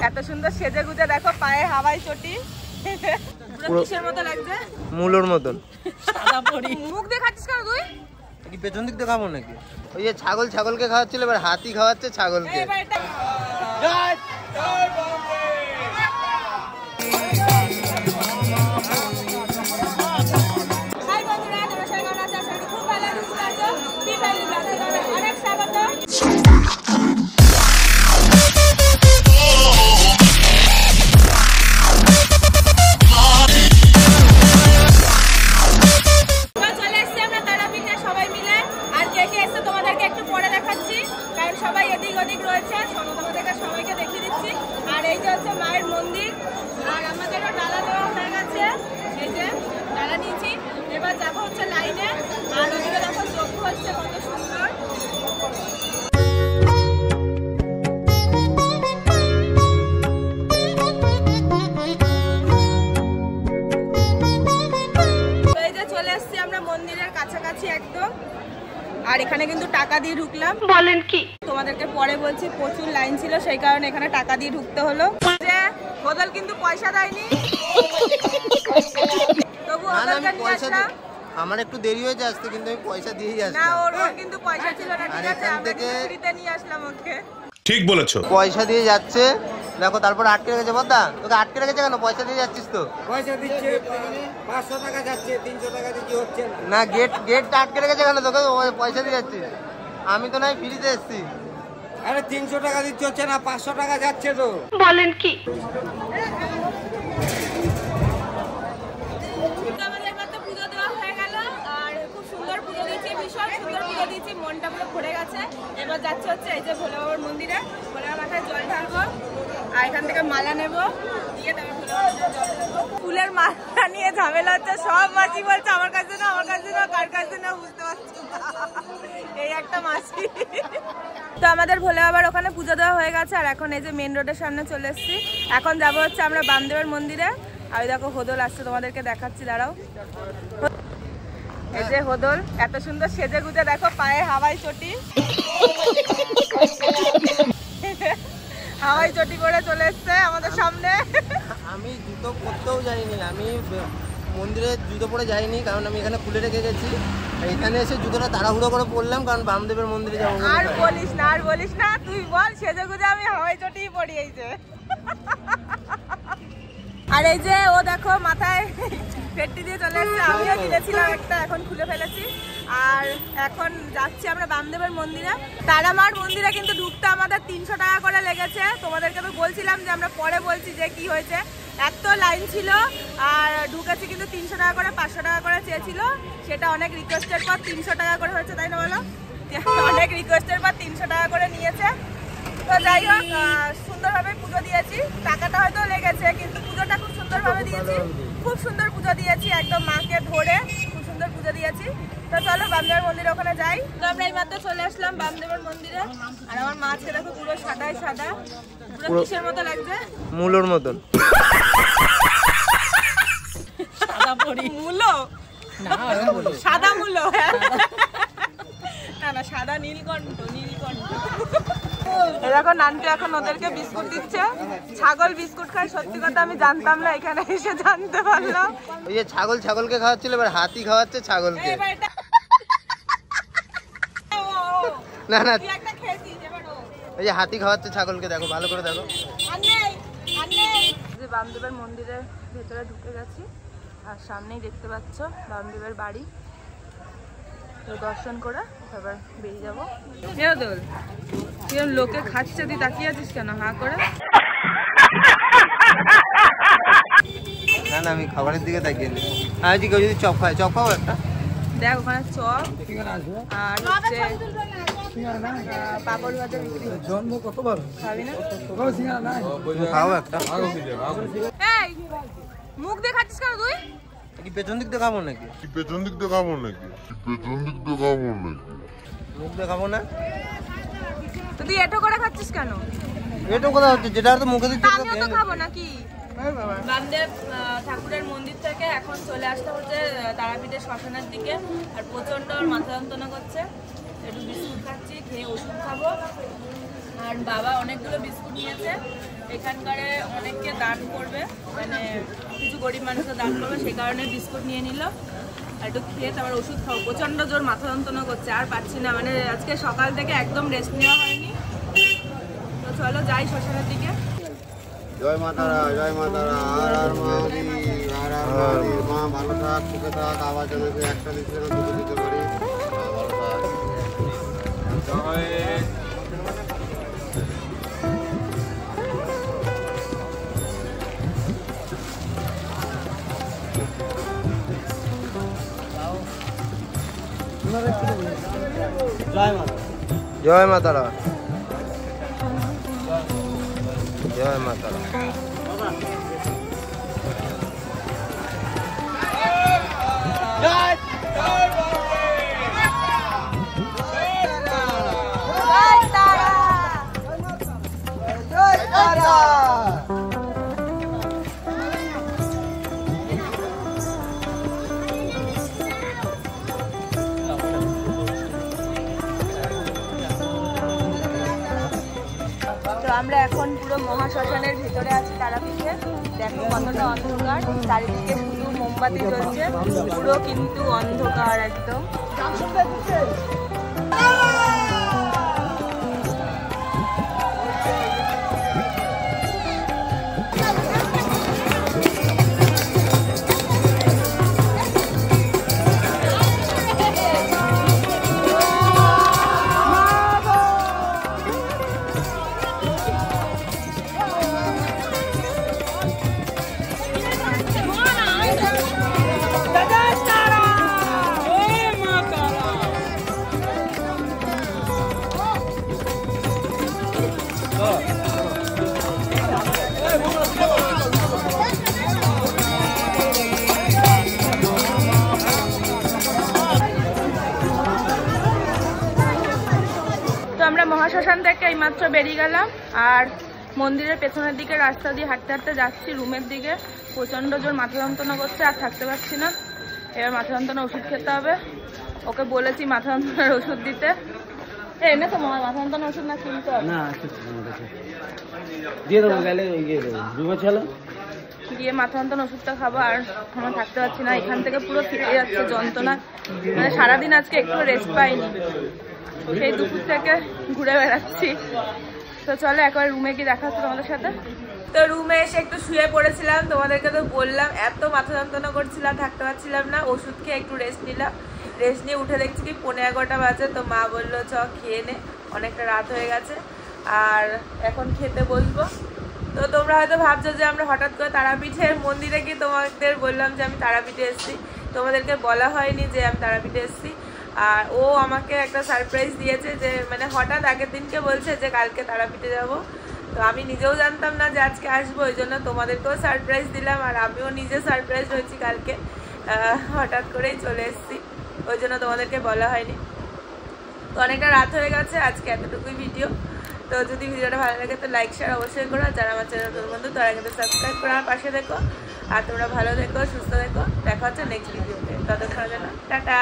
এত সুন্দর সেজে গুজে দেখো, পায়ে হাওয়াই চটি, কিসের মতো লাগছে? মূলোর মতন। মুখ দেখাচ্ছিস কেন তুই? কি পেছন দিক দেখাবো নাকি? ওই যে ছাগলকে খাওয়াচ্ছিল, এবার হাতি খাওয়াচ্ছে ছাগলকে। আর এখানে কিন্তু টাকা দিয়ে ঢুকলাম। বলেন কি? তোমাদেরকে পরে বলছি, প্রচুর লাইন ছিল, সেই কারণে এখানে টাকা দিয়ে ঢুকতে হলো। যে বদল কিন্তু পয়সা দেয়নি, তবু ওদেরকে নিয়ে আসলাম। আমার একটু দেরি হয়েছে আসতে, কিন্তু আমি পয়সা দিয়েই আসলাম। না, ওর কিন্তু পয়সা ছিল না, ঠিক আছে, আমি ফ্রিতে নিয়ে আসলাম ওকে। ঠিক বলেছো। পয়সা দিয়ে যাচ্ছে, দেখো, তারপর আটকে রেখেছে। বদ্দা, তোকে আটকে রেখেছে কেন? পয়সা দিয়ে যাচ্ছিস তো? পয়সা দিচ্ছে, 500 টাকা যাচ্ছে, 300 টাকা দিতে হচ্ছে না। গেটটা আটকে রেখেছে কেন? তোকে পয়সা দিয়ে যাচ্ছিস। আমি তো নাই ফ্রিতে এসেছি। আরে 300 টাকা দিতে হচ্ছে না, 500 টাকা যাচ্ছে তো। বলেন কি? মনটা পুরো ভরে গেছে। এবার যাচ্ছে হচ্ছে এই যে ভোলে বাবার মন্দিরে, ভোলে বাবার মাথায় জল ঢালবো, আর এখান থেকে মালা নেবো, দিয়ে তারপর ভোলে বাবার জল ঢালবো। ফুলের মালা নিয়ে ঝামেলা হচ্ছে, সব মাসি বলছে আমার কাছে না, আমার কাছে না, কার কাছে না, বুঝতে পারছি না। এই একটা মাসি। তো আমাদের ভোলে বাবার ওখানে পুজো দেওয়া হয়ে গেছে, আর এখন এই যে মেন রোডের সামনে চলে এসেছি। এখন যাবো হচ্ছে আমরা বামদেবের মন্দিরে। আর দেখো হোদল আসছে, তোমাদেরকে দেখাচ্ছি, দাঁড়াও। এই যে হোদল এত সুন্দর সেজে গুজে দেখো, পায়ে হাওয়াই চটি, হাওয়াই চটি করে চলে এসছে আমাদের সামনে। আমি জুতো পরতেও যাইনি, আমি মন্দিরে জুতো পরে যাইনি, কারণ আমি এখানে খুলে রেখে গেছি। এখানে এসে জুতোটা তাড়াহুড়ো করে পরলাম, কারণ বামদেবের মন্দিরে যাবো। আর বলিস না, আর বলিস না, তুই বল, সেজে গুজে আমি হাওয়াই চটি পরি। এই যে, আর এই যে ও দেখো মাথায় ফেটটি দিয়ে চলে এসছে, আমিও কিনেছিলাম একটা, এখন খুলে ফেলেছি। আর এখন যাচ্ছি আমরা বামদেবের মন্দিরে। তারামার মন্দিরে কিন্তু ঢুকতে আমাদের 300 টাকা করে লেগেছে। তোমাদেরকে তো বলছিলাম যে আমরা পরে বলছি যে কি হয়েছে, এত লাইন ছিল। আর ঢুকেছি কিন্তু 300 টাকা করে, 500 টাকা করে চেয়েছিল, সেটা অনেক রিকোয়েস্টের পর 300 টাকা করে হয়েছে, তাই না বলো? অনেক রিকোয়েস্টের পর 300 টাকা করে নিয়েছে। তো যাই হোক, সুন্দরভাবে পুজো দিয়েছি। টাকাটা হয়তো লেগেছে, কিন্তু পুজোটা খুব সুন্দরভাবে দিয়েছি, খুব সুন্দর পুজো দিয়েছি, একদম মাকে ধরে খুব সুন্দর পুজো দিয়েছি। তো চলো বামদেবের মন্দিরে ওখানে যাই। তো আমরা এই মাত্র চলে আসলাম বামদেবের মন্দিরে। আর আমার মাছকে দেখো, পুরো সাদাই সাদা, পুরো কিসের মতো লাগছে? মূলোর মতন। সাদা পরি মূলো না, সাদা মূলো। না না, সাদা নীলকণ্ঠ, নীলকণ্ঠ। এরকম নানটু এখন ওদেরকে বিস্কুট দিচ্ছে। ছাগল বিস্কুট খায়, সত্যি কথা আমি জানতাম না, এখানে এসে জানতে পারলাম। ওই যে ছাগলকে খাওয়াচ্ছিল, এবার হাতি খাওয়াচ্ছে ছাগলকে। না না, ওই যে হাতি খাওয়াচ্ছে ছাগলকে, দেখো ভালো করে দেখো। যে বামদেবের মন্দিরের ভেতরে ঢুকে গেছি, আর সামনেই দেখতে পাচ্ছ বামদেবের বাড়ি। তো দর্শন করে তারপর বেরিয়ে যাবো। লোকে খাচ্ছে, তুই তাকিয়ে আছিস কেন হা করে? না না, আমি খাবারের দিকে তাকিয়ে নি। আর যদি কেউ যদি চপ খায়, চপ খাবো একটা। দেখ ওখানে চপ আর হচ্ছে পাপড় ভাজা বিক্রি হচ্ছে। জন্ম কতবার খাবি না? খাও একটা। এই মুখ দেখাচ্ছিস কেন তুই? কি পেছন দিক দেখাবো নাকি? মুখ দেখাবো না তো তুই এটো করে খাচ্ছিস কেন? এটো কথা হচ্ছে, যেটা তো মুখে দিচ্ছিস। আমিও তো খাবো নাকি? বামদেব ঠাকুরের মন্দির থেকে এখন চলে আসতে হচ্ছে তারাপীঠের শ্মশানের দিকে। আর প্রচন্ড মাথা যন্ত্রণা করছে, একটু বিস্কুট খাচ্ছি, খেয়ে ওষুধ খাবো। আর আর বাবা অনেকগুলো বিস্কুট নিয়েছে, এখানকারে অনেককে দান করবে, মানে কিছু গরিব মানুষকে দান করবে, সেই কারণে বিস্কুট নিয়ে নিল। আর একটু খেয়ে তারপর ওষুধ খাবো। প্রচণ্ড জোর মাথা যন্ত্রণা করছে, আর পাচ্ছি না, মানে আজকে সকাল থেকে একদম রেস্ট নেওয়া হয়নি। তো চলো যাই শ্মশানের দিকে। জয় মা তারা, জয় মা তারা, আর আর মহাদেব, আর আর মহাদেব। মা ভালো থাক, সুখে থাক, আবার যেন একটা দিতে না দুটো দিতে পারি। ভালো থাক। জয় মা তারা, জয় মা তারা। আমরা এখন পুরো মহাশ্মশানের ভিতরে আছি তারাপীঠে। দেখো কতটা অন্ধকার, চারিদিকে শুধু মোমবাতি জ্বলছে, পুরো কিন্তু অন্ধকার একদম। আমরা মহাশ্মশান থেকে এইমাত্র বেরিয়ে গেলাম, আর মন্দিরের পেছনের দিকে রাস্তা দিয়ে হাঁটতে হাঁটতে যাচ্ছি রুমের দিকে। প্রচণ্ড জোর মাথা যন্ত্রণা করছে, আর থাকতে পারছি না। এবার মাথা যন্ত্রণা ওষুধ খেতে হবে। ওকে বলেছি মাথা যন্ত্রণার ওষুধ দিতে। এনে তো মাথা যন্ত্রণার ওষুধ না কিনতে হবে না, দিয়ে দেবো, গেলে দিয়ে মাথা যন্ত্রণা ওষুধটা খাবো। আর আমার থাকতে পারছি না, এখান থেকে পুরো ফিরে যাচ্ছে যন্ত্রণা, মানে সারাদিন আজকে একটু রেস্ট পাইনি, সেই দুপুর থেকে ঘুরে বেড়াচ্ছি। তো চলো একবার রুমে গিয়ে দেখা হচ্ছে তোমাদের সাথে। তো রুমে এসে একটু শুয়ে পড়েছিলাম, তোমাদেরকে তো বললাম এত মাথা যন্ত্রণা করছিলাম, থাকতে পারছিলাম না। ওষুধ খেয়ে একটু রেস্ট নিলাম, রেস্ট নিয়ে উঠে দেখছি কি 11:15 বাজে। তো মা বললো চ খেয়ে নে, অনেকটা রাত হয়ে গেছে, আর এখন খেতে বসবো। তো তোমরা হয়তো ভাবছো যে আমরা হঠাৎ করে তারাপীঠের মন্দিরে গিয়ে তোমাদের বললাম যে আমি তারাপীঠে এসেছি, তোমাদেরকে বলা হয়নি যে আমি তারাপীঠে এসেছি। আর ও আমাকে একটা সারপ্রাইজ দিয়েছে, যে মানে হঠাৎ আগের দিনকে বলছে যে কালকে তারাপীঠে যাব। তো আমি নিজেও জানতাম না যে আজকে আসবো, ওই জন্য তোমাদেরকেও সারপ্রাইজ দিলাম, আর আমিও নিজে সারপ্রাইজ হয়েছি কালকে, হঠাৎ করেই চলে এসেছি, ওই জন্য তোমাদেরকে বলা হয়নি। তো অনেকটা রাত হয়ে গেছে, আজকে এতটুকুই ভিডিও। তো যদি ভিডিওটা ভালো লাগে তো লাইক শেয়ার অবশ্যই করো, আর যারা আমার চ্যানেল নতুন বন্ধু তারা কিন্তু সাবস্ক্রাইব করে আমার পাশে দেখো। আর তোমরা ভালো থেকো, সুস্থ থেকো, দেখা হচ্ছে নেক্সট ভিডিওতে। ততক্ষণের জন্য টাটা।